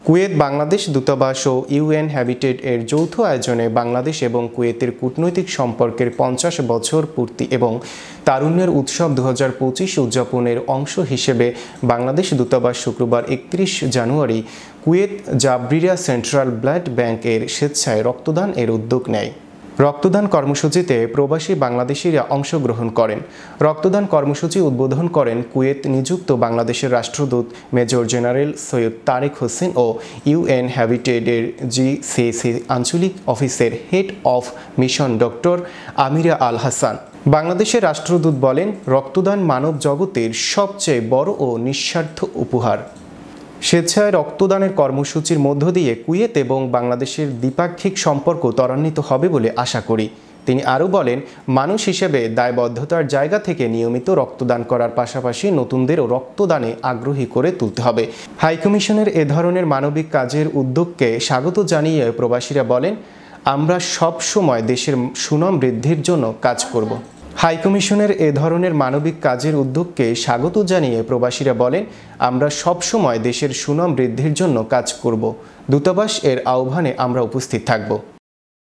Kuwait Bangladesh দূতাবাস ও UN habitat এর যৌথ আয়োজনে বাংলাদেশ এবং কুয়েতের কূটনৈতিক সম্পর্কের ৫০ বছর পূর্তি এবং তারুণ্যের উৎসব ২০২৫ উদযাপনের অংশ হিসেবে বাংলাদেশ দূতাবাস শুক্রবার ৩১ জানুয়ারি কুয়েত জাবরিয়া সেন্ট্রাল ব্লাড ব্যাংকের স্বেচ্ছায় রক্তদান এর উদ্যোগ নেয়। রক্তদান কর্মসূচিতে প্রবাসী বাংলাদেশিরা অংশগ্রহণ করেন। রক্তদান কর্মসূচি উদ্বোধন করেন কুয়েত নিযুক্ত বাংলাদেশের রাষ্ট্রদূত মেজর জেনারেল সৈয়দ তারেক হোসেন ও ইউএন হ্যাবিটেটের জিসিসি আঞ্চলিক অফিসের হেড অফ মিশন ডক্টর আমিরা আল হাসান। বাংলাদেশের রাষ্ট্রদূত বলেন, রক্তদান মানব জগতের সবচেয়ে বড় ও নিঃস্বার্থ উপহার। স্বেচ্ছায় রক্তদানের কর্মসূচির মধ্য দিয়ে কুয়েত এবং বাংলাদেশের দ্বিপাক্ষিক সম্পর্ক ত্বরান্বিত হবে বলে আশা করি। তিনি আরও বলেন, মানুষ হিসেবে দায়বদ্ধতার জায়গা থেকে নিয়মিত রক্তদান করার পাশাপাশি নতুনদেরও রক্তদানে আগ্রহী করে তুলতে হবে। হাইকমিশনের এ ধরনের মানবিক কাজের উদ্যোগকে স্বাগত জানিয়ে প্রবাসীরা বলেন, আমরা সব সময় দেশের সুনাম বৃদ্ধির জন্য কাজ করব। হাইকমিশনের এ ধরনের মানবিক কাজের উদ্যোগকে স্বাগত জানিয়ে প্রবাসীরা বলেন, আমরা সবসময় দেশের সুনাম বৃদ্ধির জন্য কাজ করব। দূতাবাস এর আহ্বানে আমরা উপস্থিত থাকব।